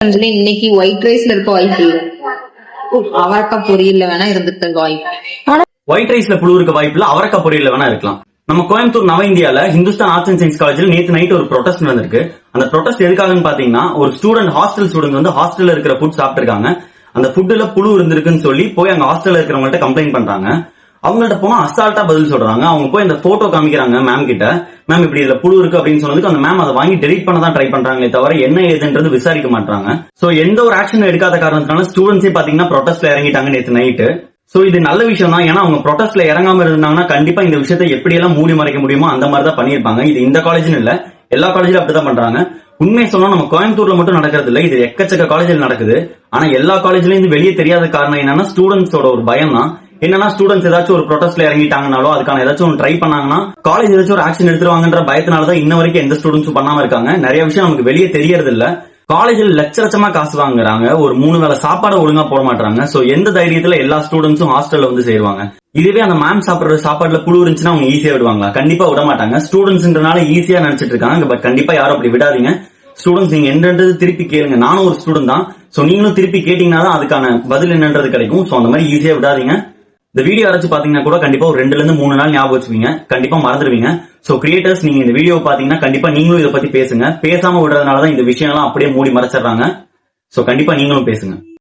இன்னைக்கு ஒயிட் ரைஸ்ல இருக்க வாய்ப்பு இல்ல, அவரக்காய் பொரியல்ல வேணா இருந்திருக்க வாய்ப்பு. ஒயிட் ரைஸ்ல புழு இருக்க வாய்ப்பு இல்ல, அவரக்காய் பொரியல்ல வேணா இருக்கலாம். நம்ம கோயம்புத்தூர் நவ இந்தியால ஹிந்துஸ்தான் ஆர்ட்ஸ் அண்ட் சயின்ஸ் காலேஜ்ல நேத்து நைட் ஒரு ப்ரொடெஸ்ட் நடந்திருக்கு. அந்த ப்ரொடெஸ்ட் எதுக்காகன்னு பாத்தீங்கன்னா, ஒரு ஸ்டூடெண்ட் ஹாஸ்டல் ஸ்டூடெண்ட் வந்து ஹாஸ்டல்ல இருக்கிற ஃபுட் சாப்பிட்டு இருக்காங்க. அந்த ஃபுட்ல புழு இருந்திருக்குன்னு சொல்லி போய் அங்க ஹாஸ்டல்ல இருக்கிறவங்கள்ட்ட கம்ப்ளைண்ட் பண்றாங்க. அவங்கள்ட்ட போனா அசால்ட்டா பதில் சொல்றாங்க. அவங்க போய் அந்த போட்டோ காமிக்கிறாங்க மேம் கிட்ட. மேம் இப்படி இதுல புழு இருக்கு அப்படின்னு சொன்னதுக்கு அந்த மேம் அதை வாங்கி டெலிட் பண்ண தான் ட்ரை பண்றாங்களே தவிர என்ன ஏதுன்றது விசாரிக்க மாட்டாங்க. சோ எந்த ஒரு ஆக்ஷன் எடுக்காத காரணத்தினால ஸ்டூடெண்ட்ஸே பாத்தீங்கன்னா ப்ரொடெஸ்ட்ல இறங்கிட்டாங்க நேத்து நைட்டு. சோ இது நல்ல விஷயம் தான். ஏன்னா அவங்க ப்ரொடெஸ்ட்ல இறங்காம இருந்தாங்கன்னா கண்டிப்பா இந்த விஷயத்தை எப்படி எல்லாம் மூடி மறைக்க முடியுமோ அந்த மாதிரி தான் பண்ணிருப்பாங்க. இது இந்த காலேஜ்னு இல்ல, எல்லா காலேஜ்லயும் அப்படிதான் பண்றாங்க. உண்மையை சொன்னா நம்ம கோயம்புத்தூர்ல மட்டும் நடக்கிறது இல்ல, இது எக்கச்சக்க காலேஜில் நடக்குது. ஆனா எல்லா காலேஜ்லயும் இருந்து வெளியே தெரியாத காரணம் என்னன்னா ஸ்டூடெண்ட்ஸோட ஒரு பயம் தான். என்னன்னா ஸ்டூடெண்ட்ஸ் ஏதாச்சும் ஒரு ப்ரொடெஸ்ட்ல இறங்கிட்டாங்கனாலோ அதுக்கான ஏதாச்சும் ட்ரை பண்ணாங்கன்னா காலேஜ் ஏதாச்சும் ஒரு ஆக்ஷன் எடுத்துருவாங்கன்ற பயத்தினாலதான் இன்ன வரைக்கும் எந்த ஸ்டூடெண்ட்ஸும் பண்ணாம இருக்காங்க. நிறைய விஷயம் நமக்கு வெளியே தெரியறது இல்ல. காலேஜில் லட்ச லட்சமா காசு வாங்குறாங்க, ஒரு 3 வேளை சாப்பாடு ஒழுங்கா போட மாட்டாங்க. சோ எந்த தைரியத்துல எல்லா ஸ்டூடெண்ட்ஸும் ஹாஸ்டல்ல வந்து சேருவாங்க? இதுவே அந்த மேம் சாப்பிடுற சாப்பாடுல புழு இருந்துச்சுன்னா அவங்க ஈஸியா விடுவாங்களா? கண்டிப்பா விட மாட்டாங்க. ஸ்டூடெண்ட்ஸ்ன்றனால ஈஸியா நினைச்சிட்டு இருக்காங்க. பட் கண்டிப்பா யாரும் அப்படி விடாதீங்க. ஸ்டூடெண்ட்ஸ் நீங்க என்னன்றது திருப்பி கேளுங்க. நானும் ஒரு ஸ்டூடெண்ட் தான். சோ நீங்களும் திருப்பி கேட்டீங்கன்னா தான் அதுக்கான பதில் என்னன்றது கிடைக்கும். சோ அந்த மாதிரி ஈஸியா விடாதீங்க. இந்த வீடியோ யாராச்சும் பாத்தீங்கன்னா கூட கண்டிப்பா ஒரு 2 to 3 நாள் ஞாபகம் வச்சுப்பீங்க, கண்டிப்பா மறந்துடுவீங்க. சோ கிரியேட்டர்ஸ் நீங்க இந்த வீடியோ பாத்தீங்கன்னா கண்டிப்பா நீங்களும் இதை பத்தி பேசுங்க. பேசாம விடுறதுனாலதான் இந்த விஷயம் எல்லாம் அப்படியே மூடி மறைச்சிடுறாங்க. சோ கண்டிப்பா நீங்களும் பேசுங்க.